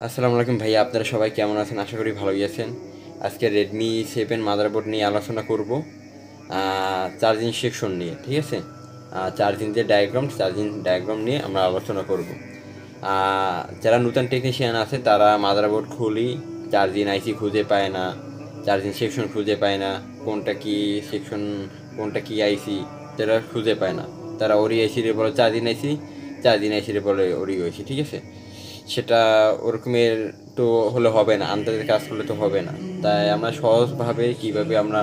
আসসালামু আলাইকুম ভাইয়া, আপনারা সবাই কেমন আছেন? আশা করি ভালোই আছেন। আজকে রেডমি 7 মাদারবোর্ড নিয়ে আলোচনা করব, চার্জিং সেকশন নিয়ে। ঠিক আছে, চার্জিং ডায়াগ্রাম নিয়ে আমরা আলোচনা করব। যারা নতুন টেকনিশিয়ান আছে তারা মাদারবোর্ড খুলি চার্জিং আইসি খুঁজে পায় না, চার্জিং সেকশন খুঁজে পায় না, কোনটা কি সেকশন, কোনটা কি আইসি তারা খুঁজে পায় না। তারা ওরি আইসি রে বলে চার্জিং আইসি রে বলে ওরি আইসি। ঠিক আছে, সেটা ওরকমের তো হলে হবে না, আন্দাজের কাজ করলে তো হবে না। তাই আমরা সহজভাবে কীভাবে আমরা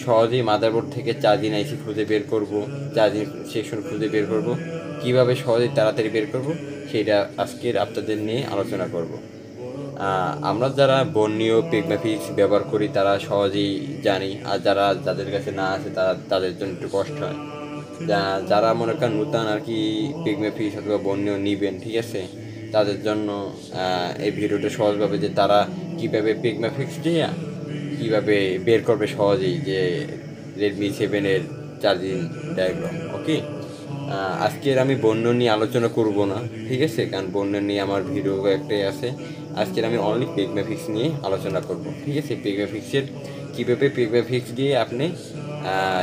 সহজেই মাদারবোর্ড থেকে চার্জিং আইসি খুঁজে বের করব, চার্জিং সেকশন খুঁজে বের করব, কীভাবে সহজেই তাড়াতাড়ি বের করব, সেটা আজকের আপনাদের নিয়ে আলোচনা করব। আমরা যারা বর্ণীয় পিগমাফিক্স ব্যবহার করি তারা সহজেই জানি, আর যাদের কাছে না আছে তাদের জন্য একটু কষ্ট হয়। যারা মনে করেন নূতন আর কি পিগমাফিক্স অথবা বর্ণীয় নিবেন, ঠিক আছে, তাদের জন্য এই ভিডিওটা সহজভাবে যে তারা কীভাবে পিগমাফিক্স দিয়ে কীভাবে বের করবে সহজেই যে রেডমি 7-এর চার্জিং ডায়াগ্রাম। ওকে, আজকের আমি বর্ণ নিয়ে আলোচনা করব না, ঠিক আছে, কারণ বর্ণ নিয়ে আমার ভিডিও একটাই আছে। আজকের আমি অনলি পিগমাফিক্স নিয়ে আলোচনা করব, ঠিক আছে। পিগমাফিক্সের কীভাবে পিগমাফিক্স দিয়ে আপনি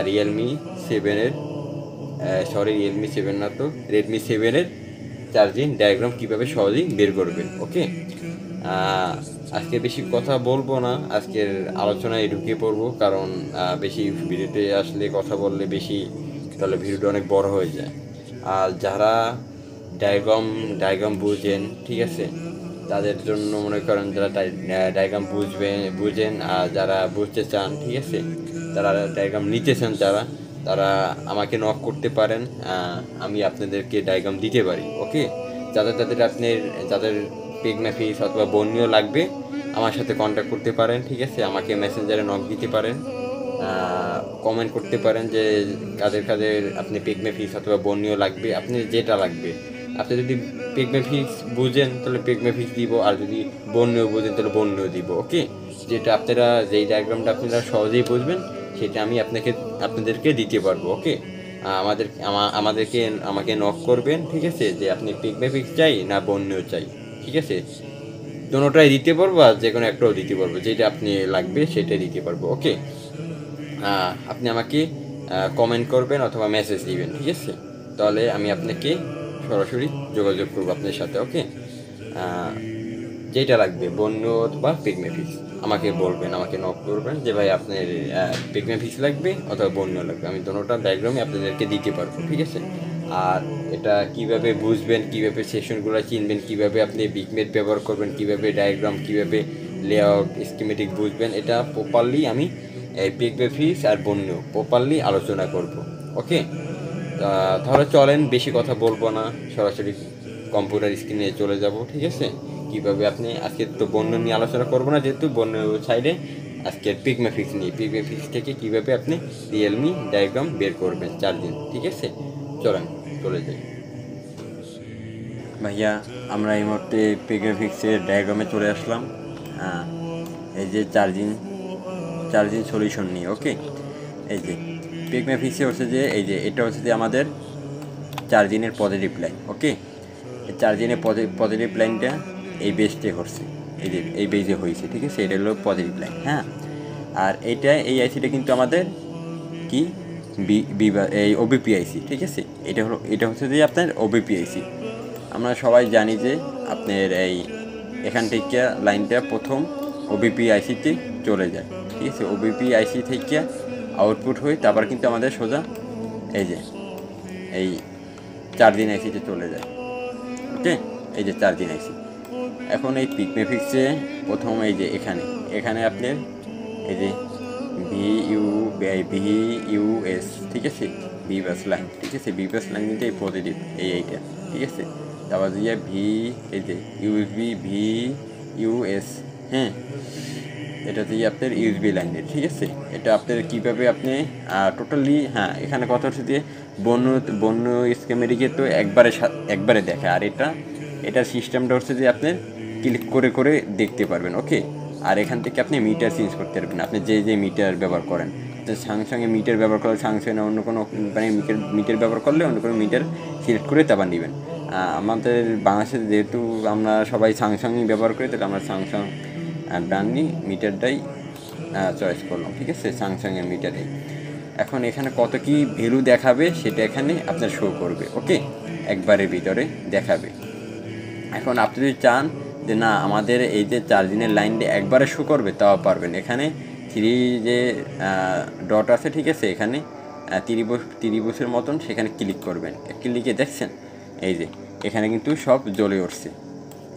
রিয়েলমি 7-এর রিয়েলমি 7 না তো রেডমি 7-এর চার্জিং ডায়াগ্রাম কীভাবে সহজেই বের করবেন। ওকে, আজকে বেশি কথা বলবো না, আজকের আলোচনায় ঢুকে পড়বো, কারণ বেশি ভিডিওতে আসলে কথা বললে বেশি তাহলে ভিডিওটা অনেক বড় হয়ে যায়। আর যারা ডায়াগ্রাম বুঝেন, ঠিক আছে, তাদের জন্য মনে করেন যারা ডায়াগ্রাম বুঝেন আর যারা বুঝতে চান, ঠিক আছে, তারা ডায়াগ্রাম নিতে চান, তারা আমাকে নক করতে পারেন, আমি আপনাদেরকে ডায়াগ্রাম দিতে পারি। ওকে, যাদের পিগমাফিক্স অথবা বর্ণীয় লাগবে আমার সাথে কন্ট্যাক্ট করতে পারেন, ঠিক আছে, আমাকে মেসেঞ্জারে নক দিতে পারেন, কমেন্ট করতে পারেন যে কাদের আপনি পিগমাফিক্স অথবা বর্ণীয় লাগবে, আপনি যেটা লাগবে। আপনি যদি পিগমাফিক্স বুঝেন তাহলে পিগমাফিক্স দিব, আর যদি বর্ণীয় বুঝেন তাহলে বর্ণীয় দিব। ওকে, যেটা আপনারা যেই ডায়াগ্রামটা আপনারা সহজেই বুঝবেন সেটা আমি আপনাদেরকে দিতে পারবো। ওকে, আমাকে নক করবেন, ঠিক আছে, যে আপনি পিগমাফিক্স চাই না বর্ণীয় চাই, ঠিক আছে, দুটোটাই দিতে পারবো, আর যে কোনো একটাও দিতে পারবো, যেটা আপনি লাগবে সেটাই দিতে পারবো। ওকে, আপনি আমাকে কমেন্ট করবেন অথবা মেসেজ দিবেন, ঠিক আছে, তাহলে আমি আপনাকে সরাসরি যোগাযোগ করবো আপনার সাথে। ওকে, যেটা লাগবে বন্য অথবা পিগমাফিক্স আমাকে বলবেন, আমাকে নক করবেন যে ভাই আপনার পিগমাফিক্স লাগবে অথবা বন্য লাগবে, আমি দুটোটা ডায়াগ্রামে আপনাদেরকে দিতে পারবো, ঠিক আছে। আর এটা কিভাবে বুঝবেন, কিভাবে সেকশনগুলো চিনবেন, কিভাবে আপনি বিগমেট ব্যবহার করবেন, কিভাবে ডায়াগ্রাম, কিভাবে লেআউট স্কিমেটিক বুঝবেন, এটা প্রপারলি আমি পিগমাফিক্স আর বন্য প্রপারলি আলোচনা করব। ওকে, তাহলে চলেন, বেশি কথা বলবো না, সরাসরি কম্পিউটার স্ক্রিনে চলে যাব, ঠিক আছে। কীভাবে আপনি আজকে তো বন্য নিয়ে আলোচনা করবো না, যেহেতু বন্য সাইডে আজকে পিগমাফিক্স থেকে কীভাবে আপনি রিয়েলমি ডায়াগ্রাম বের করবেন চার্জিং, ঠিক আছে। চলেন চলে যাই ভাইয়া, আমরা এই মুহূর্তে পিগমাফিক্সের ডায়াগ্রামে চলে আসলাম, এই যে চার্জিং সলিউশন নিয়ে। ওকে, এই যে পিগমাফিক্সে হচ্ছে যে এই যে এটা হচ্ছে যে আমাদের চার্জিংয়ের পজিটিভ লাইন। ওকে, চার্জিংয়ের পজিটিভ লাইনটা এই বেসটে হচ্ছে, এই যে এই বেজে হয়েছে, ঠিক আছে, এটা হলো পজিটিভ লাইন। হ্যাঁ, আর এই আইসিটা কিন্তু আমাদের কি এই ওবিপি আইসি, ঠিক আছে, এটা হচ্ছে যে আপনার ওবিপি আইসি। আমরা সবাই জানি যে আপনার এখান থেকে লাইনটা প্রথম ওবিপি আইসিতে চলে যায়, ঠিক আছে, ওবিপি আইসি থেকে আউটপুট হয়ে তারপর কিন্তু আমাদের সোজা এই চার্জিং আইসিতে চলে যায়। ওকে, এই যে চার্জিং আইসি। এখন এই পিগমাফিক্সে প্রথম এই যে এখানে আপনার এই যে ভিইউএস, ঠিক আছে, ভিবাস লাইন, ঠিক আছে, ভিবাস লাইন কিন্তু এই পজিটিভ এইটা, ঠিক আছে। তারপর দিয়ে এই যে ইউএসবি ভিইউএস, হ্যাঁ, এটা দিয়ে আপনার ইউএসবি লাইনের, ঠিক আছে। এটা আপনার কীভাবে আপনি টোটালি, হ্যাঁ, এখানে কথা হচ্ছে যে বন্য স্কিমেটিকে তো একবারে দেখে, আর এটার সিস্টেমটা হচ্ছে যে আপনার ক্লিক করে করে দেখতে পারবেন। ওকে, আর এখান থেকে আপনি মিটার চেঞ্জ করতে পারবেন, আপনি যে মিটার ব্যবহার করেন, সঙ্গে মিটার ব্যবহার করলে সঙ্গে অন্য কোনো কোম্পানির মিটার ব্যবহার করলে অন্য কোনো মিটার সিলেক্ট করে তারপর নেবেন। আমাদের বাংলাদেশে যেহেতু আমরা সবাই স্যামসাংই ব্যবহার করি, তাহলে আমরা স্যামসাং ব্র্যান্ডই মিটারটাই চয়েস করলাম, ঠিক আছে, স্যামসাংয়ের মিটারেই। এখন এখানে কত কি ভ্যালু দেখাবে সেটা এখানে আপনার শো করবে, ওকে, একবারের ভিতরে দেখাবে। এখন আপনি যদি চান যে না আমাদের এই যে চার্জিংয়ের লাইনটা একবারে শো করবে, তাও পারবেন। এখানে থ্রি যে ডট আছে, ঠিক আছে, এখানে ত্রিভুজের মতন সেখানে ক্লিক করবেন। ক্লিকে দেখছেন এই যে এখানে কিন্তু সব জ্বলে উঠছে,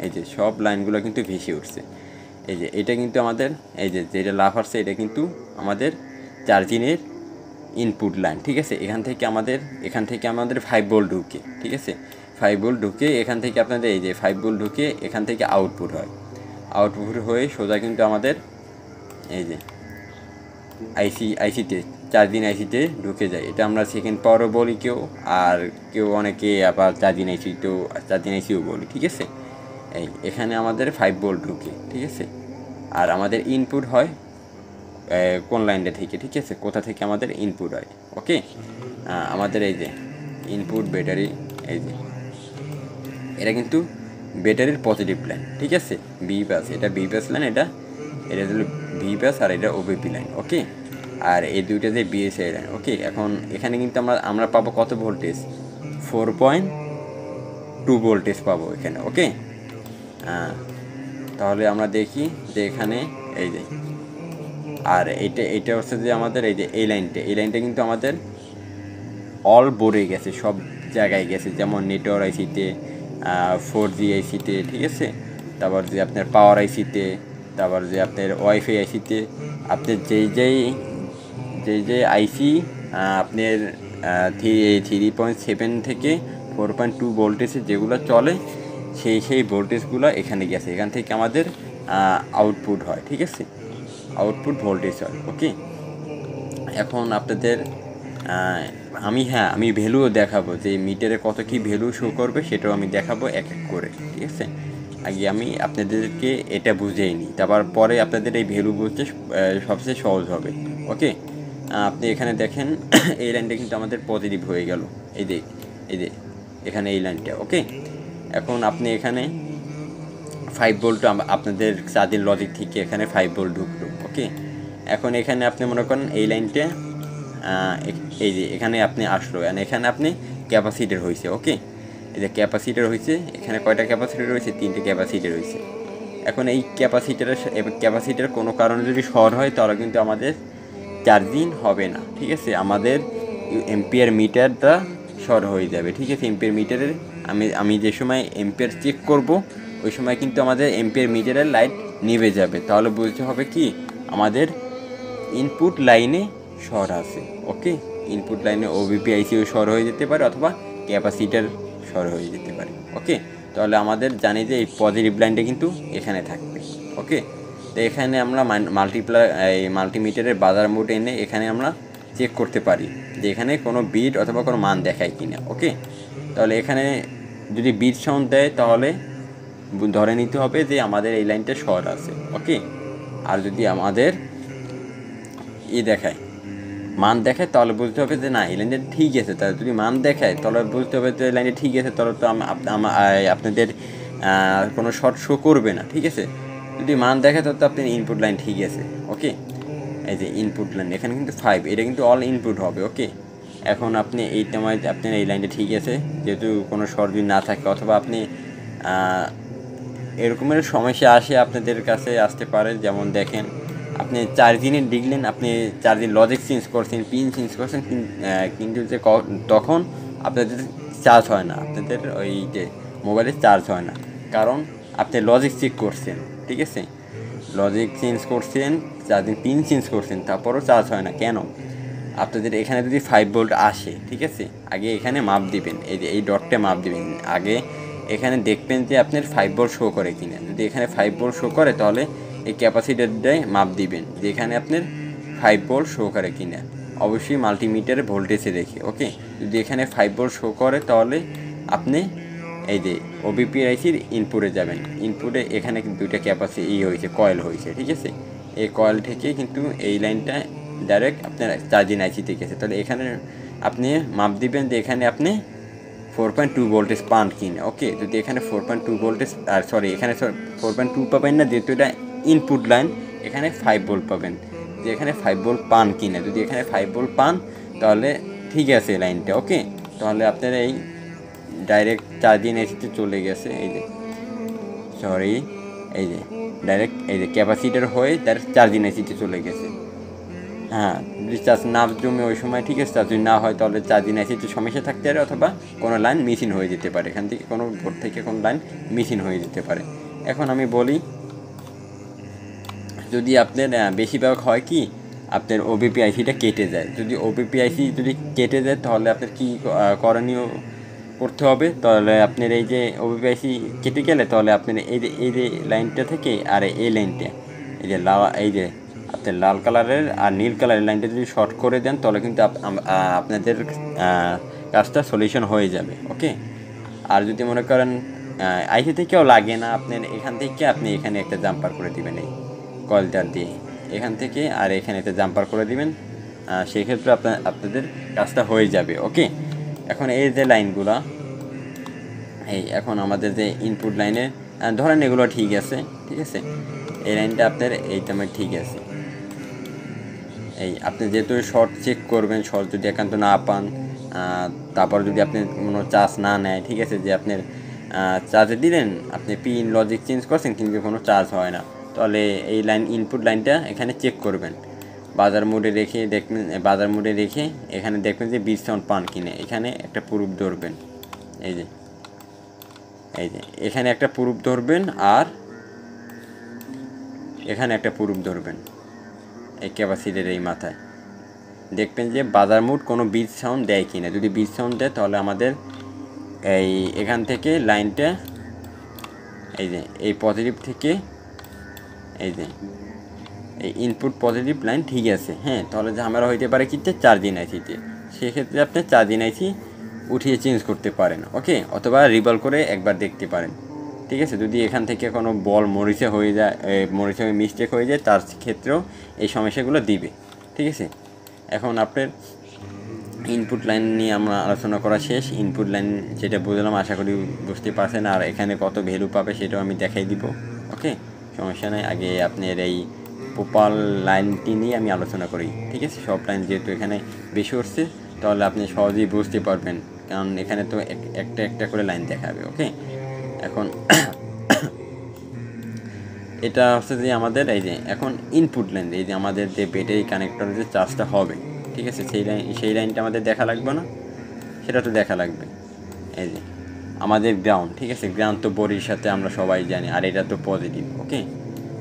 এই যে সব লাইনগুলো কিন্তু ভেসে উঠছে। এই যে এটা কিন্তু আমাদের এই যে যেটা লাভ আসছে এটা কিন্তু আমাদের চার্জিংয়ের ইনপুট লাইন, ঠিক আছে। এখান থেকে আমাদের 5 ভোল্ট ঢুকে, ঠিক আছে, 5 ভোল্ট ঢুকে এখান থেকে আপনাদের এই যে 5 ভোল্ট ঢুকে এখান থেকে আউটপুট হয়। আউটপুট হয়ে সোজা কিন্তু আমাদের এই যে আইসিতে চার্জিং আইসিতে ঢুকে যায়। এটা আমরা সেকেন্ড পাওয়ারও বলি আর কেউ অনেকে আবার চার্জিং আইসিও বলি, ঠিক আছে। এখানে আমাদের 5 ভোল্ট ঢুকে, ঠিক আছে। আর আমাদের ইনপুট হয় কোন লাইনটা থেকে, ঠিক আছে, কোথা থেকে আমাদের ইনপুট হয়, ওকে। আমাদের এই যে ইনপুট ব্যাটারি, এই যে এটা কিন্তু ব্যাটারির পজিটিভ লাইন, ঠিক আছে, বি প্লাস, এটা বি প্লাস লাইন, এটা হলো ভি প্লাস, আর এটা ওবিপি লাইন, ওকে। আর এই দুইটা যে বিএসআই লাইন, ওকে। এখন এখানে কিন্তু আমরা পাবো কত ভোল্টেজ, 4.2 ভোল্টেজ পাবো এখানে, ওকে। তাহলে আমরা দেখি যে এখানে এই যে আর এইটা হচ্ছে যে আমাদের এই যে এই লাইনটা কিন্তু আমাদের অল বোর্ডে গেছে, সব জায়গায় গেছে, যেমন নেটওয়ার্ক আইসিতে, 4G আইসিতে, ঠিক আছে, তারপর যে আপনার পাওয়ার আইসিতে, তারপর যে আপনার ওয়াইফাই আইসিতে, আপনার যেই আইসি আপনার 3.7 থেকে 4.2 ভোল্টেজে যেগুলো চলে সেই ভোল্টেজগুলো এখানে গেছে, এখান থেকে আমাদের আউটপুট হয়, ঠিক আছে, আউটপুট ভোল্টেজ হয়, ওকে। এখন আপনাদের আমি ভ্যালুও দেখাবো যে মিটারে কত কি ভ্যালু শো করবে, সেটাও আমি দেখাবো এক এক করে, ঠিক আছে। আগে আমি আপনাদেরকে এটা বুঝিয়ে নিই, তারপর পরে আপনাদের এই ভ্যালু বুঝতে সবচেয়ে সহজ হবে, ওকে। আপনি এখানে দেখেন এই লাইনটা কিন্তু আমাদের পজিটিভ হয়ে গেল, এই যে এখানে এই লাইনটা, ওকে। এখন আপনি এখানে 5 ভোল্ট আপনাদের চার্জিং লজিক থেকে এখানে 5 ভোল্ট ঢুকলো, ওকে। এখন এখানে আপনি মনে করেন এই লাইনটা এই যে এখানে আপনি আসলো, এখানে আপনি ক্যাপাসিটার হয়েছে, ওকে। এই যে ক্যাপাসিটার হয়েছে, এখানে কয়টা ক্যাপাসিটার রয়েছে, 3টে ক্যাপাসিটার হয়েছে। এখন এই ক্যাপাসিটার কোনো কারণে যদি শর্ট হয় তাহলে কিন্তু আমাদের চার্জিং হবে না, ঠিক আছে, আমাদের এম্পিয়ার মিটারটা শর্ট হয়ে যাবে, ঠিক আছে। এম্পিয়ার মিটারের আমি যে সময় এম্পিয়ার চেক করব ওই সময় কিন্তু আমাদের এম্পিয়ার মিটারের লাইট নিভে যাবে, তাহলে বুঝতে হবে কি আমাদের ইনপুট লাইনে শর্ট আছে, ওকে। ইনপুট লাইনে ওবিপি আইসিও শর্ট হয়ে যেতে পারে অথবা ক্যাপাসিটার শর্ট হয়ে যেতে পারে, ওকে। তাহলে আমাদের জানি যে এই পজিটিভ লাইনটা কিন্তু এখানে থাকবে, ওকে। তো এখানে আমরা মাল্টিমিটারের বাজার মোড এনে এখানে আমরা চেক করতে পারি যে এখানে কোনো বিট অথবা কোনো মান দেখায় কিনা, ওকে। তাহলে এখানে যদি বিট সাউন্ড দেয় তাহলে ধরে নিতে হবে যে আমাদের এই লাইনটা শর্ট আছে, ওকে। আর যদি আমাদের দেখায় মান দেখায় তাহলে বুঝতে হবে যে না এই লাইনটা ঠিক আছে। তাহলে যদি মান দেখায় তাহলে বুঝতে হবে যে এই লাইনটা ঠিক আছে, তাহলে তো আপনাদের কোনো শর্ট শো করবে না, ঠিক আছে। যদি মান দেখায় তাহলে তো আপনার ইনপুট লাইন ঠিক আছে, ওকে। এই যে ইনপুট লাইন এখানে কিন্তু 5, এটা কিন্তু অল ইনপুট হবে, ওকে। এখন আপনি এই সময় আপনার এই লাইনটা ঠিক আছে, যেহেতু কোনো শর্ট যদি না থাকে অথবা আপনি এরকমের সমস্যা আসে আপনাদের কাছে আসতে পারে, যেমন দেখেন আপনি চার্জিংয়ে দেখলেন, আপনি চার্জিং লজিক চেঞ্জ করছেন, পিন চেঞ্জ করছেন, কিন্তু যে তখন আপনাদের চার্জ হয় না, আপনাদের ওই যে মোবাইলে চার্জ হয় না, কারণ আপনি লজিক চেক করছেন, ঠিক আছে, লজিক চেঞ্জ করছেন, চার্জিং পিন চেঞ্জ করছেন, তারপরও চার্জ হয় না। কেন? আপনাদের এখানে যদি 5 ভোল্ট আসে, ঠিক আছে, আগে এখানে মাপ দিবেন, এই ডটটা মাপ দিবেন, আগে এখানে দেখবেন যে আপনার 5 ভোল্ট শো করে কিনা। যদি এখানে 5 ভোল্ট শো করে তাহলে এই ক্যাপাসিটারটায় মাপ দিবেন যে এখানে আপনার 5 ভোল্ট শো করে কিনা, অবশ্যই মাল্টিমিটারে ভোল্টেজে দেখে, ওকে। যদি এখানে 5 ভোল্ট শো করে তাহলে আপনি এই যে ওবিপি আইসির ইনপুটে যাবেন, ইনপুটে এখানে কিন্তু দুইটা হয়েছে, কয়েল হয়েছে, ঠিক আছে। এই কয়েল থেকে কিন্তু এই লাইনটা ডাইরেক্ট আপনার চার্জিং আইসিতে গেছে, তাহলে এখানে আপনি মাপ দিবেন যে এখানে আপনি 4.2 ভোল্টেজ পান কিনে। ওকে, যদি এখানে 4.2 ভোল্টেজ আর সরি এখানে 4.2 পাবেন না, যেহেতু এটা ইনপুট লাইন, এখানে 5 ভোল্ট পাবেন। যে এখানে 5 ভোল্ট পান কিনে, যদি এখানে 5 ভোল্ট পান তাহলে ঠিক আছে লাইনটা। ওকে, তাহলে আপনার এই ডাইরেক্ট চার্জিং এসিতে চলে গেছে। এই যে সরি এই যে ডাইরেক্ট এই যে ক্যাপাসিটার হয়ে ডাইরেক্ট চার্জিং এসিতে চলে গেছে। হ্যাঁ, যদি চার্জ না জমে ওই সময় ঠিক আছে, চার্জ যদি না হয় তাহলে চার্জিং এসিতে সমস্যা থাকতে পারে, অথবা কোনো লাইন মিসিং হয়ে যেতে পারে, এখান থেকে কোনো বোর্ড থেকে কোনো লাইন মিসিং হয়ে যেতে পারে। এখন আমি বলি, যদি আপনার বেশিরভাগ হয় কি আপনার ওবিপি আইসিটা কেটে যায়, যদি ওবিপি আইসি যদি কেটে যায় তাহলে আপনার কী করণীয় করতে হবে, তাহলে আপনার এই যে ওবিপি আইসি কেটে গেলে তাহলে আপনার এই যে লাইনটা থেকে আর এই লাইনটা এই যে এই যে আপনার লাল কালারের আর নীল কালারের লাইনটা যদি শর্ট করে দেন তাহলে কিন্তু আপনাদের কাজটা সলিউশন হয়ে যাবে। ওকে, আর যদি মনে করেন আইসি থেকেও লাগে না, আপনার এখান থেকে আপনি এখানে একটা জাম্পার করে দিবেন এই কয়েলটার দিয়ে, এখান থেকে আর এখানে একটা জাম্পার করে দিবেন, সেক্ষেত্রে আপনাদের কাজটা হয়ে যাবে। ওকে, এখন এই যে লাইনগুলো এখন আমাদের যে ইনপুট লাইনে ধরেন এগুলো ঠিক আছে, ঠিক আছে, এই লাইনটা আপনার এইটা আমার ঠিক আছে। এই আপনি যেহেতু শর্ট চেক করবেন, শর্ট যদি একান্ত না পান, তারপর যদি আপনি কোনো চার্জ না নেয়, ঠিক আছে, যে আপনার চার্জে দিলেন, আপনি পিন লজিক চেঞ্জ করছেন কিন্তু কোনো চার্জ হয় না, তাহলে এই লাইন ইনপুট লাইনটা এখানে চেক করবেন, বাজার মোডে রেখে দেখবেন, বাজার মোডে রেখে এখানে দেখবেন যে বিট সাউন্ড পান কিনে, এখানে একটা প্রুফ ধরবেন, এই যে এখানে একটা প্রুফ ধরবেন, আর এখানে একটা প্রুফ ধরবেন এই ক্যাপাসিটির এই মাথায়, দেখবেন যে বাজার মোড কোনো বিট সাউন্ড দেয় কিনা, যদি বিট সাউন্ড দেয় তাহলে আমাদের এই এখান থেকে লাইনটা এই যে এই পজিটিভ থেকে এই যে এই ইনপুট পজিটিভ লাইন ঠিক আছে। হ্যাঁ, তাহলে ঝামেলা হইতে পারে কিতে চার্জিং আইসিতে, সেক্ষেত্রে আপনি চার্জিং আইসি উঠিয়ে চেঞ্জ করতে পারেন। ওকে, অথবা রিভলভ করে একবার দেখতে পারেন, ঠিক আছে। যদি এখান থেকে কোনো বল মরিচে হয়ে যায়, মরিচে মিস্টেক হয়ে যায়, তার ক্ষেত্রেও এই সমস্যাগুলো দিবে, ঠিক আছে। এখন আপনার ইনপুট লাইন নিয়ে আমরা আলোচনা করা শেষ। ইনপুট লাইন যেটা বুঝলাম আশা করি বুঝতে পারছেন, আর এখানে কত ভ্যালু পাবে সেটাও আমি দেখাই দিব। ওকে, সমস্যা নেই, আগে আপনার এই প্রপার লাইনটি নিয়ে আমি আলোচনা করি, ঠিক আছে। সব লাইন যেহেতু এখানে বেশি উঠছে তাহলে আপনি সহজেই বুঝতে পারবেন, কারণ এখানে তো একটা একটা করে লাইন দেখাবে। ওকে, এখন এটা হচ্ছে যে আমাদের এই যে এখন ইনপুট লাইন, এই যে আমাদের যে ব্যাটারি কানেক্টরের যে চার্জটা হবে, ঠিক আছে, সেই লাইনটা আমাদের দেখা লাগবে না, সেটা তো দেখা লাগবে। এই যে আমাদের গ্রাউন্ড, ঠিক আছে, গ্রাউন্ড তো বডির সাথে আমরা সবাই জানি, আর এটা তো পজিটিভ। ওকে,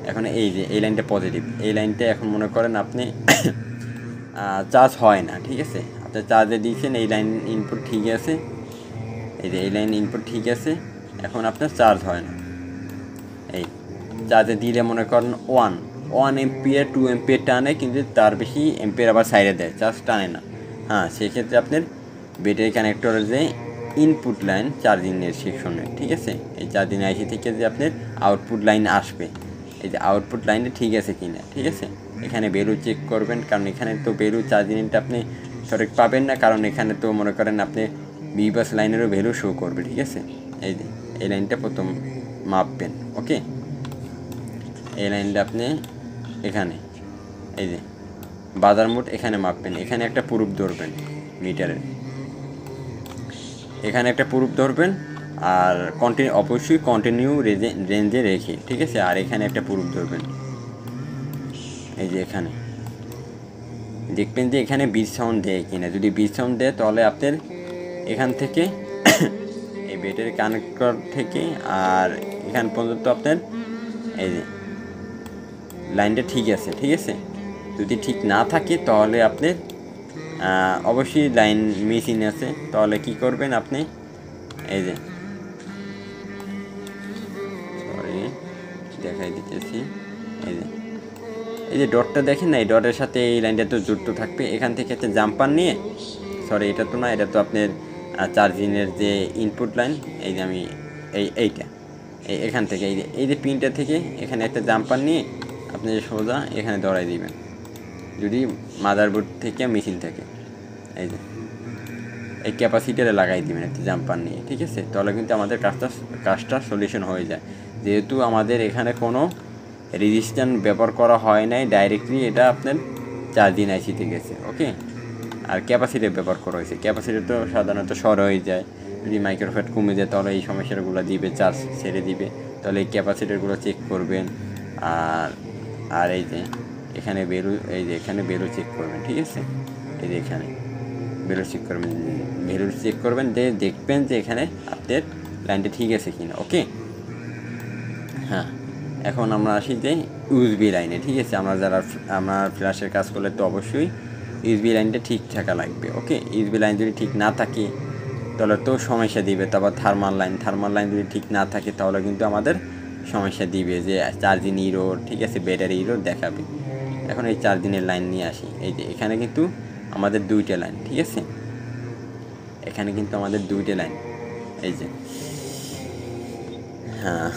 এখন এই যে এই লাইনটা পজিটিভ, এই লাইনটা এখন মনে করেন আপনি চার্জ হয় না, ঠিক আছে, আপনি চার্জে দিয়েছেন, এই লাইন ইনপুট ঠিক আছে, এই যে এই লাইন ইনপুট ঠিক আছে, এখন আপনার চার্জ হয় না। এই চার্জে দিলে মনে করেন 1 এম্পিয়ার 2 এম্পিয়ার টানে, কিন্তু তার বেশি এম্পিয়ার আবার সাইডে দেয়, চার্জ টানে না। হ্যাঁ, সেক্ষেত্রে আপনার ব্যাটারি কানেক্টরের যে ইনপুট লাইন চার্জিংয়ের সেকশনে, ঠিক আছে, এই চার্জিং আইসি থেকে যে আপনার আউটপুট লাইন আসবে, এই যে আউটপুট লাইনটা ঠিক আছে কি না, ঠিক আছে, এখানে ভ্যালু চেক করবেন, কারণ এখানে তো ভ্যালু চার্জিংটা আপনি সঠিক পাবেন না, কারণ এখানে তো মনে করেন আপনি বিবাস লাইনেরও ভ্যালু শো করবে, ঠিক আছে। এই যে এই লাইনটা প্রথম মাপবেন। ওকে, এই লাইনটা আপনি এখানে এই যে বাজার মোড এখানে মাপবেন, এখানে একটা প্রুফ ধরবেন মিটারের, এখানে একটা প্রুফ ধরবেন, আর অবশ্যই কন্টিনিউ রেঞ্জে রেখে, ঠিক আছে, আর এখানে একটা প্রুফ ধরবেন, এই যে এখানে দেখবেন যে এখানে বিট সাউন্ড দেয় কিনা, যদি বিট সাউন্ড দেয় তাহলে আপনার এখান থেকে এই ব্যাটারি কানেক্টর থেকে আর এখান পর্যন্ত আপনার এই যে লাইনটা ঠিক আছে, ঠিক আছে। যদি ঠিক না থাকে তাহলে আপনার অবশ্যই লাইন মিসিং আছে, তাহলে কি করবেন আপনি এই যে সরি দেখাই দিতেছি, এই যে ডটটা দেখেন না, এই ডটের সাথে এই লাইনটা তো যুক্ত থাকবে, এখান থেকে একটা জাম্পার নিয়ে, সরি এটা তো না, এটা তো আপনার চার্জিংয়ের যে ইনপুট লাইন, এই যে আমি এইটা এখান থেকে এই যে পিনটা থেকে এখানে একটা জাম্পার নিয়ে আপনি সোজা এখানে ধরাই দিবেন, যদি মাদারবোর্ড থেকে মেশিন থাকে, এই যে এই ক্যাপাসিটারে লাগাই দিবেন একটি জাম্পার নিয়ে, ঠিক আছে? তাহলে কিন্তু আমাদের কাজটা সলিউশন হয়ে যায়। যেহেতু আমাদের এখানে কোনো রেজিস্ট্যান্স ব্যবহার করা হয় নাই, ডাইরেক্টলি এটা আপনার চার্জিং আইসিতে গেছে, ওকে? আর ক্যাপাসিটার ব্যবহার করা হয়েছে। ক্যাপাসিটার তো সাধারণত শর্ট হয়ে যায়, যদি মাইক্রোফ্যাট কমে যায় তাহলে এই সমস্যাগুলো দিবে, চার্জ ছেড়ে দিবে। তাহলে এই ক্যাপাসিটারগুলো চেক করবেন। আর এই যে এখানে এখানে বেলু চেক করবেন, ঠিক আছে? এই যে এখানে বেলু চেক করবেন যে দেখবেন যে এখানে আপনার লাইনটা ঠিক আছে কিনা, ওকে? হ্যাঁ, এখন আমরা আসি যে ইউএসবি লাইনে, ঠিক আছে? আমরা ফ্ল্যাশের কাজ করলে তো অবশ্যই ইউএসবি লাইনটা ঠিক থাকা লাগবে, ওকে? ইউএসবি লাইন যদি ঠিক না থাকে তাহলে তো সমস্যা দিবে। তারপর থার্মাল লাইন যদি ঠিক না থাকে তাহলে কিন্তু আমাদের সমস্যা দিবে, যে চার্জিং ইরোর, ঠিক আছে, ব্যাটারি ইরোর দেখাবে। এখন এই চার্জিংয়ের লাইন নিয়ে আসি। এই যে এখানে কিন্তু আমাদের দুইটা লাইন, ঠিক আছে? এখানে কিন্তু আমাদের দুইটা লাইন, এই যে, হ্যাঁ,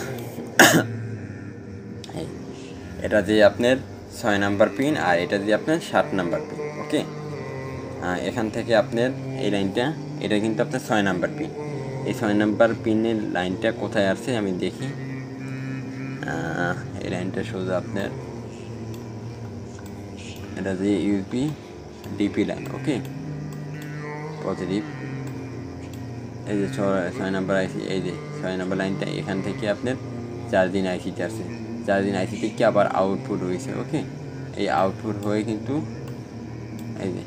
এটা যে আপনার 6 নাম্বার পিন আর এটা যে আপনার 7 নাম্বার পিন, ওকে? এখান থেকে আপনার এই লাইনটা, এটা কিন্তু আপনার 6 নাম্বার পিন। এই 6 নাম্বার পিনের লাইনটা কোথায় আসছে আমি দেখি। এই লাইনটা সোজা আপনার, এটা যে ইউএসবি ডিপি লাইন, ওকে? পজিটিভ। এই যে 6 নাম্বার আইসি, এই যে 6 নাম্বার লাইনটা, এখান থেকে আপনার চার্জিং আইসিতে আসছে। চার্জিং আইসি থেকে আবার আউটপুট হয়েছে, ওকে? এই আউটপুট হয়ে কিন্তু এই যে,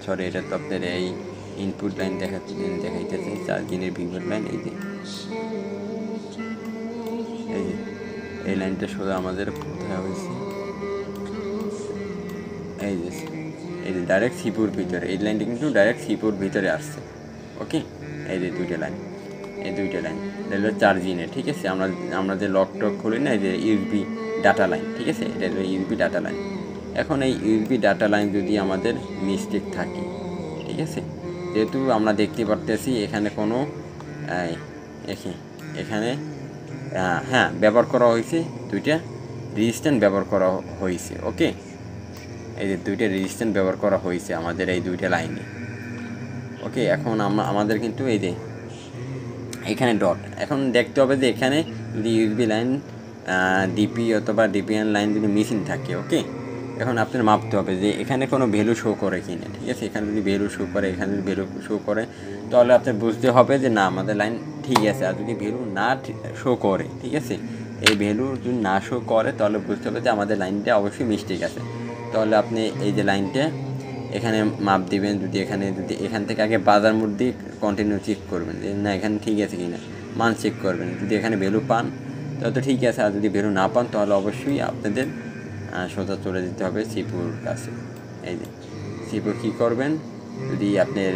সরি, এটা তো আপনার এই ইনপুট লাইন দেখাইতেছে, চার্জিংয়ের ভিভোর লাইন। এই যে এই লাইনটা সোজা আমাদের কোথায় হয়েছে, এই যে ডাইরেক্ট সিপুর ভিতরে, এই লাইনটা কিন্তু ডাইরেক্ট সিপুর ভিতরে আসছে, ওকে? এই যে দুইটা লাইন, এই দুইটা লাইন হলো চার্জিংয়ের, ঠিক আছে? আমরা যে লক টক খুলি না, এই যে ইউএসবি ডাটা লাইন, ঠিক আছে? এটা হলো ইউএসবি ডাটা লাইন। এখন এই ইউএসবি ডাটা লাইন যদি আমাদের মিস্টেক থাকে, ঠিক আছে? যেহেতু আমরা দেখতে পারতেছি এখানে কোনো এখানে হ্যাঁ ব্যবহার করা হয়েছে, দুইটা রেজিস্ট্যান্স ব্যবহার করা হয়েছে, ওকে? এই যে দুইটা রেজিস্ট্যান্স ব্যবহার করা হয়েছে আমাদের এই দুইটা লাইনে, ওকে? এখন আমাদের কিন্তু এই যে এখানে ডট, এখন দেখতে হবে যে এখানে যদি ইউএসবি লাইন ডিপি অথবা ডিপিএন লাইন যদি মিসিং থাকে, ওকে? এখন আপনার মাপতে হবে যে এখানে কোনো ভ্যালু শো করে কি না, ঠিক আছে? এখানে যদি ভ্যালু শো করে, এখানে যদি ভ্যালু শো করে, তাহলে আপনার বুঝতে হবে যে না, আমাদের লাইন ঠিক আছে। আর যদি ভ্যালু না শো করে, ঠিক আছে, এই ভ্যালু যদি না শো করে তাহলে বুঝতে হবে যে আমাদের লাইনটা অবশ্যই মিস্টেক আছে। তাহলে আপনি এই যে লাইনটা এখানে মাপ দিবেন, যদি এখান থেকে আগে বাজার মোড দিয়ে কন্টিনিউ চেক করবেন যে না এখানে ঠিক আছে কি না, মান চেক করবেন। যদি এখানে ভ্যালু পান তাহলে তো ঠিক আছে, আর যদি ভ্যালু না পান তাহলে অবশ্যই আপনাদের সোজা চলে যেতে হবে সিপুর কাছে। এই যে সিপুর কী করবেন, যদি আপনার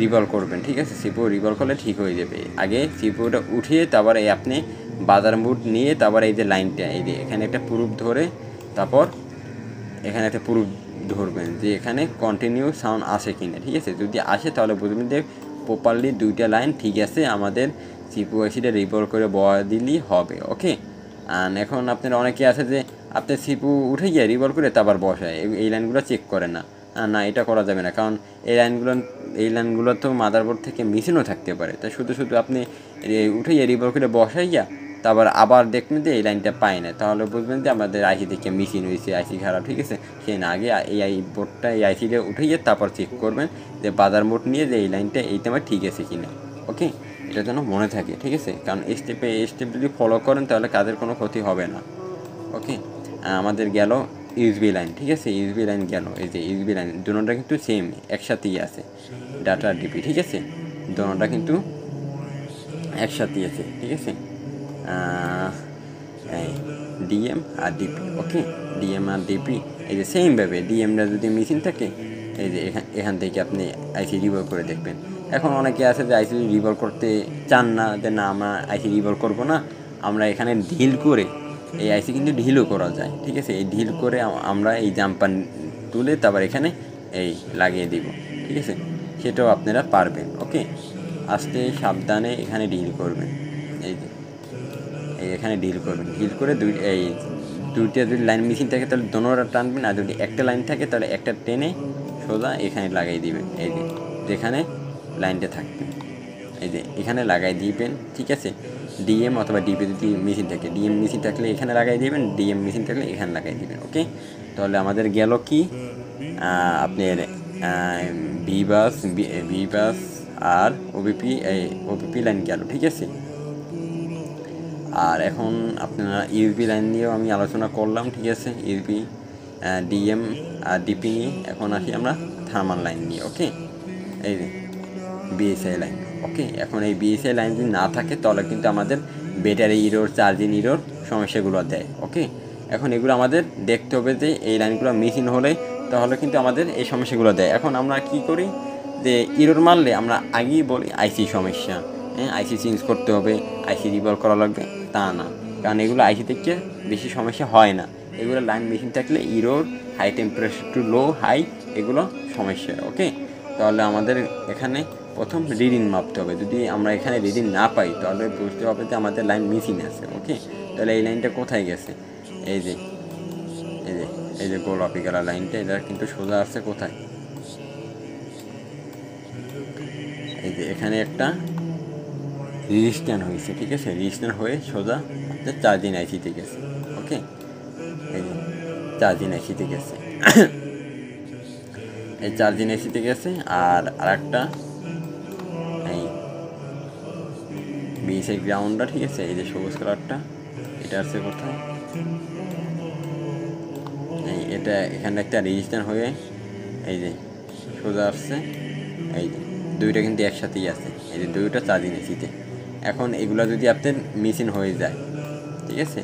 রিভলভ করবেন, ঠিক আছে? সিপু রিভলভ করলে ঠিক হয়ে যাবে। আগে সিপুটা উঠিয়ে তারপর এই আপনি বাজার মুড নিয়ে তারপর এই যে লাইনটা, এই যে এখানে একটা প্রুফ ধরে তারপর এখানে একটা প্রুফ ধরবেন যে এখানে কন্টিনিউ সাউন্ড আসে কি না, ঠিক আছে? যদি আসে তাহলে বুঝবেন যে প্রপারলি দুইটা লাইন ঠিক আছে, আমাদের সিপু আইসিটা রিভলভ করে বয়া দিলেই হবে, ওকে? আর এখন আপনার অনেকে আছে যে আপনার সিপু উঠে গিয়ে রিভলভ করে তারপর বসায়, এই লাইনগুলো চেক করে না। না, এটা করা যাবে না, কারণ এই লাইনগুলো তো মাদারবোর্ড থেকে মিসিংও থাকতে পারে। তাই শুধু আপনি উঠে গিয়ে রিভলভ করে বসাইয়া তারপর আবার দেখবেন যে এই লাইনটা পায় না, তাহলে বুঝবেন যে আমাদের আইসি থেকে মিসিং হয়েছে, আইসি খারাপ, ঠিক আছে? সে না, আগে এই বোর্ডটা এই আইসিটা উঠে গিয়ে তারপর চেক করবেন যে বাজার মোড নিয়ে যে এই লাইনটা এইটা আমার ঠিক আছে কি না, ওকে? এটা যেন মনে থাকে, ঠিক আছে? কারণ স্টেপ যদি ফলো করেন তাহলে কাজের কোনো ক্ষতি হবে না, ওকে? আমাদের গেল ইউএসবি লাইন, ঠিক আছে? ইউএসবি লাইন গেল, এই যে ইউএসবি লাইন দুটোটা কিন্তু সেম একসাথেই আছে, ডাটা ডিপি, ঠিক আছে? দুটোটা কিন্তু একসাথেই আছে, ঠিক আছে? ডিএম আর ডিপি, ওকে? ডিএম আর ডিপি এই যে সেমভাবে ডিএমটা যদি মিসিং থাকে, এই যে এখান থেকে আপনি আইসি রিভলভ করে দেখবেন। এখন অনেকে আছে যে আইসি রিভলভ করতে চান না, যে না আমরা আইসি রিভলভ করবো না, আমরা এখানে ঢিল করে, এই আইসি কিন্তু ঢিলও করা যায়, ঠিক আছে? এই ঢিল করে আমরা এই জাম্পার তুলে তারপর এখানে এই লাগিয়ে দিব, ঠিক আছে? সেটাও আপনারা পারবেন, ওকে? আস্তে সাবধানে এখানে ডিল করবেন, এই যে এখানে ডিল করবেন, ডিল করে দুইটা যদি লাইন মিসিং থাকে তাহলে দোনোটা টানবেন, আর যদি একটা লাইন থাকে তাহলে একটা টেনে সোজা এখানে লাগাই দিবেন, এই যে যেখানে লাইনটা থাকবে এই যে এখানে লাগাই দিবেন, ঠিক আছে। ডিএম অথবা ডিপি যদি মেশিন থাকে, ডিএম মেশিন থাকলে এখানে লাগাই দিবেন, ডিএম মেশিন থাকলে এখানে লাগাই দিবেন। ওকে, তাহলে আমাদের গেল কি আপনার ভি বাস আর ওবিপি লাইন গেল, ঠিক আছে। আর এখন আপনারা ইউপি লাইন নিয়েও আমি আলোচনা করলাম, ঠিক আছে। ইউপি, ডিএম আর ডিপি নিয়ে। এখন আসি আমরা থার্মাল লাইন নিয়ে। ওকে, এই বিএসআই লাইন। ওকে, এখন এই বিএসআই লাইন যদি না থাকে তাহলে কিন্তু আমাদের ব্যাটারি ইরোর, চার্জিং ইরোর সমস্যাগুলো দেয়। ওকে, এখন এগুলো আমাদের দেখতে হবে যে এই লাইনগুলো মেশিন হলে তাহলে কিন্তু আমাদের এই সমস্যাগুলো দেয়। এখন আমরা কি করি যে ইরোর মারলে আমরা আগেই বলি আইসি সমস্যা, হ্যাঁ আইসি চেঞ্জ করতে হবে, আইসি রিভলভ করা লাগবে, তা না। কারণ এগুলো আইসি থেকে বেশি সমস্যা হয় না। এগুলো লাইন মেশিন থাকলে error, high temperature to low high, এগুলো সমস্যা। ওকে, তাহলে আমাদের এখানে প্রথম রিডিং মাপতে হবে। যদি আমরা এখানে রিডিং না পাই তাহলে বুঝতে হবে যে আমাদের লাইন মিসিং আছে। ওকে, তাহলে এই লাইনটা কোথায় গেছে, এই যে এই যে এই যে গোলাপি কালার লাইনটা, এটা কিন্তু সোজা আছে কোথায়, এই যে এখানে একটা রেজিস্ট্যান্ট হয়েছে, ঠিক আছে। রেজিস্ট্যান্ট হয়ে সোজা আপনার চার্জিং আইসিতে গেছে। ওকে, এই যে চার্জিং আইসিতে গেছে, এই চার্জিং আইসিতে গেছে। আর আরেকটা এই বিএসআই গ্রাউন্ডটা, ঠিক আছে, এই যে সবুজ কালারটা, এটা আছে কোথায়, এই এটা এখানে একটা রেজিস্ট্যান্ট হয়ে এই যে সোজা আসছে, এই যে দুইটা কিন্তু একসাথেই আছে, এই যে দুইটা চার্জিং এসিতে। এখন এগুলো যদি আপনার মেশিন হয়ে যায়, ঠিক আছে,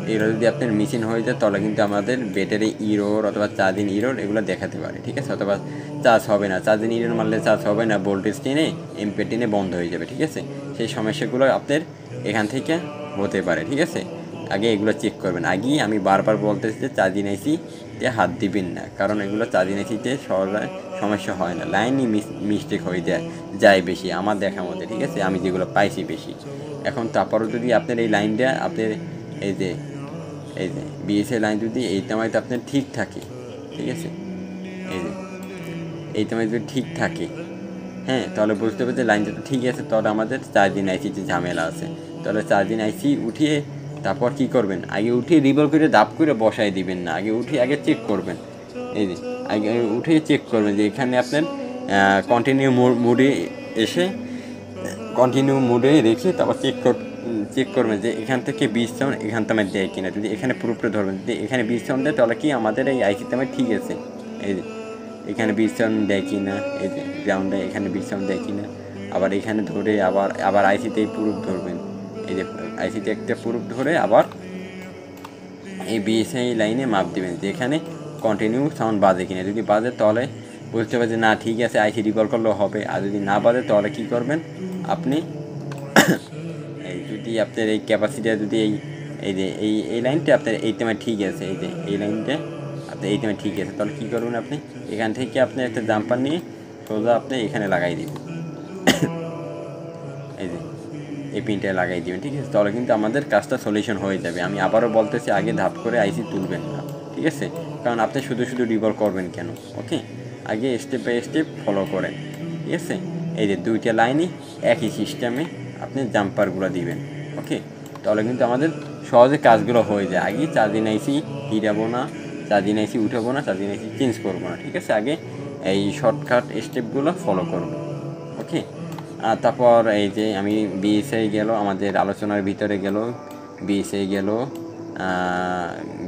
এগুলো যদি আপনার মেশিন হয়ে যায় তাহলে কিন্তু আমাদের ব্যাটারি ইরোর অথবা চার্জিং ইরোর এগুলো দেখাতে পারে, ঠিক আছে। অথবা চার্জ হবে না, চার্জিং ইরোর মারলে চার্জ হবে না, ভোল্টেজ টেনে এমপিয়ার টেনে বন্ধ হয়ে যাবে, ঠিক আছে। সেই সমস্যাগুলো আপনার এখান থেকে হতে পারে, ঠিক আছে। আগে এগুলো চেক করবেন। আগেই আমি বারবার বলতেছি যে চার্জিং আইসিতে হাত দিবেন না, কারণ এগুলো চার্জিং আইসিতে সহজে সমস্যা হয় না, লাইনই মিস্টেক হয়ে যায় বেশি আমার দেখা মতে, ঠিক আছে, আমি যেগুলো পাইছি বেশি। এখন তারপরও যদি আপনার এই লাইনটা আপনার এই যে বিএসএ লাইন যদি এই টাইমে আপনার ঠিক থাকে, ঠিক আছে, এই যে এই টাইমে যদি ঠিক থাকে, হ্যাঁ, তাহলে বুঝতে হবে যে লাইনটা তো ঠিক আছে। তাহলে আমাদের চার্জিং আইসি যে ঝামেলা আছে, তাহলে চার্জিং আইসি উঠিয়ে তারপর কি করবেন, আগে উঠিয়ে রিভলভ করে দাপ করে বসাই দিবেন না, আগে উঠিয়ে আগে চেক করবেন। এই যে আগে উঠে চেক করবেন যে এখানে আপনার কন্টিনিউ মোডে এসে কন্টিনিউ মোডে রেখে তারপর চেক করবেন যে এখান থেকে 20 সাউন্ড এখান থেকে দেয় কিনা। যদি এখানে পুরোপুরি ধরবেন, যদি এখানে 20 সাউন্ড দেয় তাহলে কি আমাদের এই আইসিতে আমার ঠিক আছে। এই যে এখানে 20 সাউন্ড দেয় কিনা, এই যে গ্রাউন্ডে এখানে 20 সাউন্ড দেয় কিনা, আবার এখানে ধরে আবার আইসিতেই প্রুফ ধরবেন। এই যে আইসিতে একটা প্রুফ ধরে আবার এই বিএসআই লাইনে মাপ দিবেন যে এখানে কন্টিনিউ সাউন্ড বাজে কিনা। যদি বাজে তাহলে বুঝতে হবে যে না ঠিক আছে, আইসি রিকল করলেও হবে। আর যদি না বাজে তাহলে কী করবেন আপনি, এই যদি আপনার এই ক্যাপাসিটি যদি এই যে এই লাইনটা আপনার এই টাইমে ঠিক আছে, এই যে এই লাইনটা আপনার এই টাইমে ঠিক আছে, তাহলে কী করবেন আপনি এখান থেকে আপনি একটা জাম্পার নিয়ে সোজা আপনি এখানে লাগাই দিবেন, এই যে এই পিনটা লাগাই দিবেন, ঠিক আছে। তাহলে কিন্তু আমাদের কাজটা সলিউশন হয়ে যাবে। আমি আবারও বলতেছি আগে ধাপ করে আইসি তুলবেন না, ঠিক আছে, কারণ আপনি শুধু রিভলভ করবেন কেন। ওকে, আগে স্টেপ বাই স্টেপ ফলো করেন, ঠিক আছে। এই যে দুইটা লাইনই একই সিস্টেমে আপনি জাম্পারগুলো দিবেন। ওকে, তাহলে কিন্তু আমাদের সহজে কাজগুলো হয়ে যায়। আগে চার্জিং আইসি হিরাবো না, চার্জিং আইসি উঠাবো না, চার্জিং আইসি চেঞ্জ করবো না, ঠিক আছে। আগে এই শর্টকাট স্টেপগুলো ফলো করবো। ওকে, আর তারপর এই যে আমি বিএসআই গেল, আমাদের আলোচনার ভিতরে গেল বিএসআই গেল,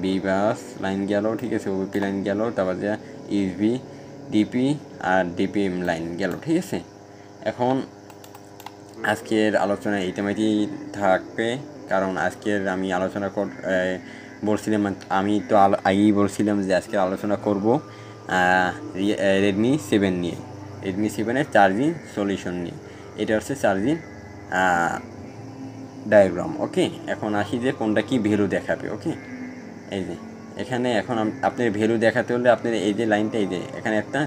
বি বাস লাইন গেল, ঠিক আছে, ওবিপি লাইন গেল, তারপর যে ইউএসবি, ডিপি আর ডিপিএম লাইন গেল, ঠিক আছে। এখন আজকের আলোচনা এই টাইমেতেই থাকবে, কারণ আজকের আমি আলোচনা বলছিলাম, আমি তো আগেই বলছিলাম যে আজকের আলোচনা করব রেডমি 7 নিয়ে, রেডমি 7-এর চার্জিং সলিউশন নিয়ে। এটা হচ্ছে চার্জিং ডায়াগ্রাম। ওকে, এখন আসি যে কোনটা কি ভ্যালু দেখাবে। ওকে, এই যে এখানে এখন আপনার ভ্যালু দেখাতে হলে আপনার এই যে লাইনটা, এই যে এখানে একটা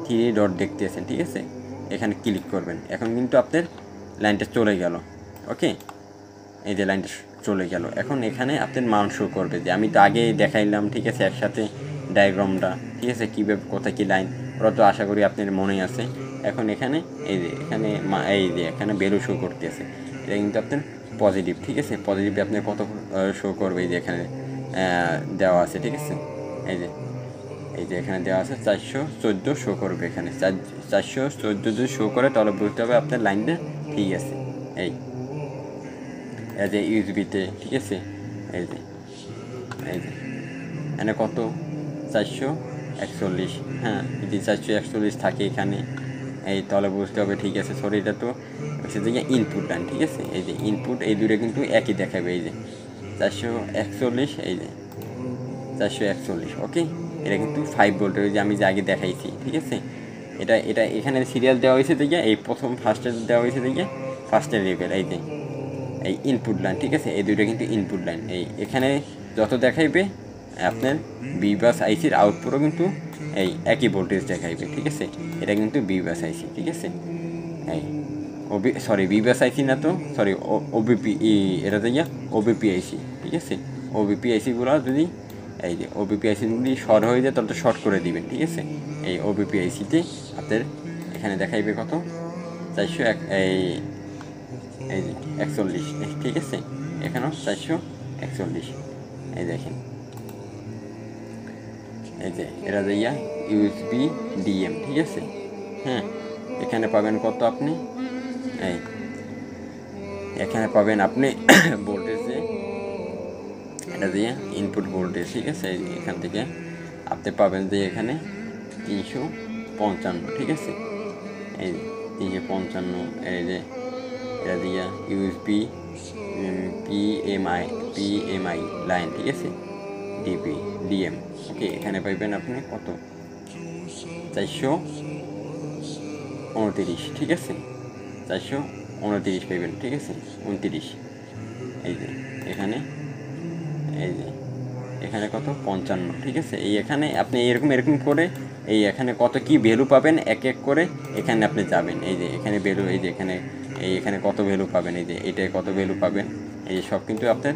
3 ডট দেখতেছেন, ঠিক আছে, এখানে ক্লিক করবেন। এখন কিন্তু আপনার লাইনটা চলে গেল। ওকে, এই যে লাইনটা চলে গেল। এখন এখানে আপনার মান শো করবে যে আমি তো আগে দেখাইলাম, ঠিক আছে, একসাথে ডায়াগ্রামটা, ঠিক আছে, কীভাবে কোথায় কী লাইন ওরা তো আশা করি আপনার মনেই আছে। এখন এখানে এই যে এখানে ভ্যালু শো করতেছে, এটা কিন্তু আপনার পজিটিভ, ঠিক আছে। পজিটিভে আপনার কত শো করবে, এই যে এখানে দেওয়া আছে, ঠিক আছে। এই যে এখানে দেওয়া আছে 414 শো করবে, এখানে 414 যদি শো করে তাহলে বুঝতে হবে আপনার লাইনটা ঠিক আছে। এই যে ইউএসবিতে, ঠিক আছে। এই যে এখানে কত 441, হ্যাঁ যদি 441 থাকে এখানে, এই তাহলে বুঝতে হবে ঠিক আছে। সরি, এটা তো হচ্ছে যে ইনপুট লাইন, ঠিক আছে। এই যে ইনপুট, এই দুটো কিন্তু একই দেখাবে। এই যে 441, এই যে 441, ওকে। এটা কিন্তু 5 ভোল্টের, ওই যে আমি যে আগে দেখাইছি, ঠিক আছে। এটা এখানে সিরিয়াল দেওয়া হয়েছে দেখে, এই প্রথম ফার্স্টে দেওয়া হয়েছে দেখে ফার্স্টের লেভেল, এই যে এই ইনপুট লাইন, ঠিক আছে। এই দুটো কিন্তু ইনপুট লাইন। এখানে যত দেখাইবে আপনার বিবাস আইসির আউটপুটও কিন্তু এই একই ভোল্টেজ দেখাইবে, ঠিক আছে। এটা কিন্তু বিবাস আইসি, ঠিক আছে। এই বিবাস আইসি না তো, সরি ওবিপি, এটা তো ওবিপি আইসি, ঠিক আছে। ওবিপি আইসিগুলো যদি এই যে ওবিপি আইসিগুলি শর্ট হয়ে যায় তাহলে তো শর্ট করে দিবেন, ঠিক আছে। এই ওবিপি আইসিতে আপনার এখানে দেখাইবে কত 401, এই যে 41, ঠিক আছে। এখানেও 441, এই দেখেন। এই যে এটা যাইয়া ইউএসবি ডিএম, ঠিক আছে। হ্যাঁ, এখানে পাবেন কত আপনি, এখানে পাবেন আপনি ভোল্টেজে, এটা দিয়ে ইনপুট ভোল্টেজ, ঠিক আছে। এখান থেকে আপনি পাবেন যে এখানে 355, ঠিক আছে। এই 355, এই যে এটা দিয়া ইউএসবি পিএমআই লাইন, ঠিক আছে। ডিএম, ওকে। এখানে পাইবেন আপনি কত 429, ঠিক আছে। 429 পাইবেন, ঠিক আছে। 29, এই যে এখানে কত 55, ঠিক আছে। এখানে আপনি এরকম করে এখানে কত কি ভ্যালু পাবেন এক এক করে এখানে আপনি যাবেন। এই যে এখানে ভ্যালু, এই যে এখানে কত ভ্যালু পাবেন, এই যে এটায় কত ভ্যালু পাবেন, এই সব কিন্তু আপনার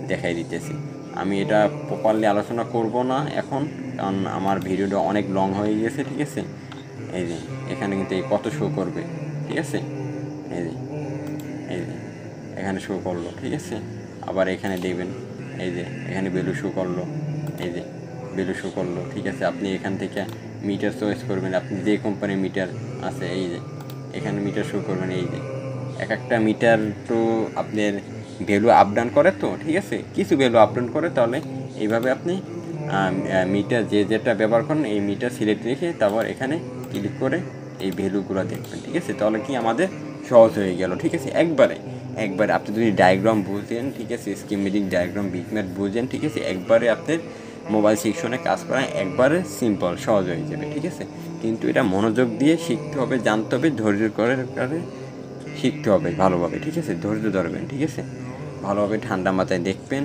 দেখাই দিতেছি। আমি এটা প্রপারলি আলোচনা করব না এখন, কারণ আমার ভিডিওটা অনেক লং হয়ে গেছে, ঠিক আছে। এই যে এখানে কিন্তু কত শো করবে, ঠিক আছে। এই যে এখানে শো করলো, ঠিক আছে। আবার এখানে দেখবেন, এই যে এখানে ভ্যালু শো করলো, এই যে ভ্যালু শো করলো, ঠিক আছে। আপনি এখান থেকে মিটার চয়েস করবেন, আপনি যে কোম্পানির মিটার আছে, এই যে এখানে মিটার শো করবেন। এই যে এক একটা মিটার তো আপনার ভ্যালু আপ ডাউন করে, তো ঠিক আছে, কিছু ভ্যালু আপ ডাউন করে। তাহলে এইভাবে আপনি মিটার যেটা ব্যবহার করেন এই মিটার সিলেক্ট রেখে তারপর এখানে ক্লিক করে এই ভ্যালুগুলো দেখবেন, ঠিক আছে। তাহলে কি আমাদের সহজ হয়ে গেল, ঠিক আছে। একবারে আপনি যদি ডায়াগ্রাম বুঝেন, ঠিক আছে, স্কিমেটিক ডায়াগ্রাম বিটম্যাপ বুঝেন, ঠিক আছে, একবারে আপনার মোবাইল সেকশনে কাজ করা একবারে সিম্পল, সহজ হয়ে যাবে, ঠিক আছে। কিন্তু এটা মনোযোগ দিয়ে শিখতে হবে, জানতে হবে, ধৈর্য করে শিখতে হবে ভালোভাবে, ঠিক আছে। ধৈর্য ধরবেন, ঠিক আছে। ভালোভাবে ঠান্ডা মাথায় দেখবেন,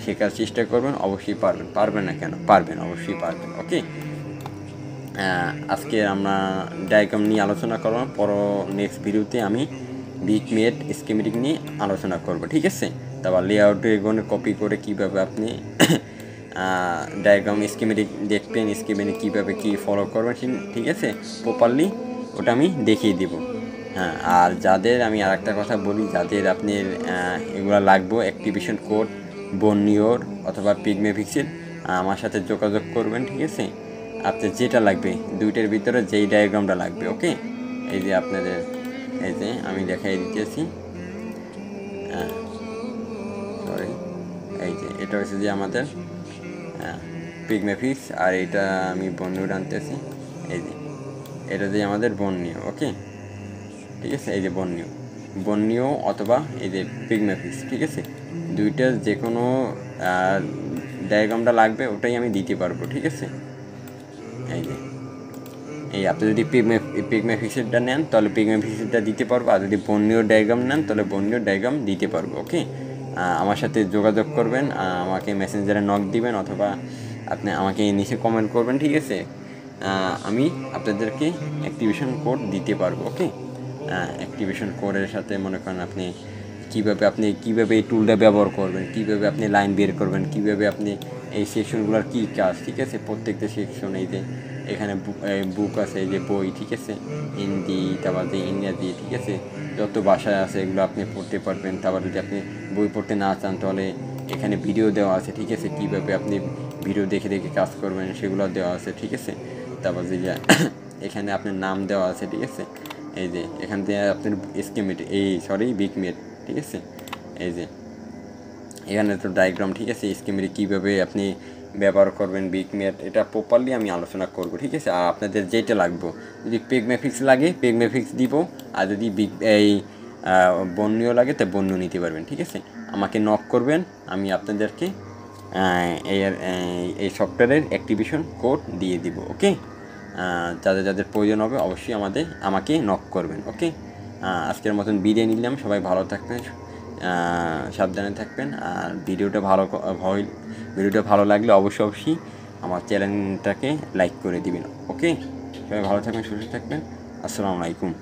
শেখার চেষ্টা করবেন, অবশ্যই পারবেন না কেন, পারবেন, অবশ্যই পারবেন, ওকে। আজকে আমরা ডায়াগ্রাম নিয়ে আলোচনা করব, নেক্সট ভিডিওতে আমি বিটম্যাপ স্কিমেটিক নিয়ে আলোচনা করব, ঠিক আছে। তারপর লেআউট এগোনে কপি করে কীভাবে আপনি ডায়াগ্রাম স্কিমেটিক দেখবেন, স্কিমেটিক কীভাবে কী ফলো করবেন, ঠিক আছে, প্রপারলি ওটা আমি দেখিয়ে দেবো। হ্যাঁ, আর যাদের আমি আর একটা কথা বলি, যাদের আপনার এগুলো লাগবে অ্যাক্টিভেশন কোড বর্নিওর অথবা পিগমে পিক্সেল, আমার সাথে যোগাযোগ করবেন, ঠিক আছে। আপনার যেটা লাগবে দুইটার ভিতরে যেই ডায়াগ্রামটা লাগবে, ওকে। এই যে আপনাদের এই যে আমি দেখাই দিতেছি, সরি, এই যে এটা হচ্ছে যে আমাদের পিগমে পিক্স, আর এটা আমি বর্নিওর আনতেছি, এই যে এটা দিয়ে আমাদের বর্নিও, ওকে, ঠিক আছে। এই যে বর্নিও অথবা এই যে পিগমে পিক্স, ঠিক আছে। দুইটার যে কোনো ডায়াগ্রামটা লাগবে ওটাই আমি দিতে পারবো, ঠিক আছে। এই আপনি যদি পিগমে পিক্সেলটা নেন তাহলে পিগমে পিক্সেলটা দিতে পারবো, আর যদি বর্নিও ডায়াগ্রাম নেন তাহলে বর্নিও ডায়াগ্রাম দিতে পারবো, ওকে। আমার সাথে যোগাযোগ করবেন, আমাকে মেসেঞ্জারে নক দিবেন, অথবা আপনি আমাকে নিচে কমেন্ট করবেন, ঠিক আছে। আমি আপনাদেরকে অ্যাক্টিভেশন কোড দিতে পারবো, ওকে। অ্যাক্টিভেশন কোডের সাথে মনে করেন আপনি কীভাবে এই টুলটা ব্যবহার করবেন, কীভাবে আপনি লাইন বের করবেন, কীভাবে আপনি এই সেকশনগুলোর কী কাজ, ঠিক আছে। প্রত্যেকটা সেকশন এখানে বুক আছে, এই যে বই, ঠিক আছে, হিন্দি, তারপর যে ইংরাজি, ঠিক আছে, যত ভাষায় আছে এগুলো আপনি পড়তে পারবেন। তারপর যদি আপনি বই পড়তে না চান তাহলে এখানে ভিডিও দেওয়া আছে, ঠিক আছে, কীভাবে আপনি ভিডিও দেখে দেখে কাজ করবেন সেগুলো দেওয়া আছে, ঠিক আছে। তারপর যে এখানে আপনার নাম দেওয়া আছে, ঠিক আছে, এই যে এখান থেকে আপনার স্কিমেট বিগমেট, ঠিক আছে, এই যে এখানে তো ডায়াগ্রাম, ঠিক আছে, স্কিমের কীভাবে আপনি ব্যবহার করবেন বিগমেট, এটা প্রপারলি আমি আলোচনা করব, ঠিক আছে। আর আপনাদের যেটা লাগবে, যদি পেগমেফিক্স লাগে পেগমেফিক্স দিব, আর যদি বন্যও লাগে তা বন্য নিতে পারবেন, ঠিক আছে। আমাকে নক করবেন, আমি আপনাদেরকে এই সফটওয়্যারের অ্যাক্টিভেশন কোড দিয়ে দিব, ওকে। যাদের যাদের প্রয়োজন হবে অবশ্যই আমাকে নক করবেন, ওকে। আজকের মতন বিদায় নিলাম, সবাই ভালো থাকবেন, সাবধানে থাকবেন। আর ভিডিওটা ভালো লাগলে অবশ্যই আমার চ্যানেলটাকে লাইক করে দিবেন, ওকে। সবাই ভালো থাকবেন, সুস্থ থাকবেন। আসসালামু আলাইকুম।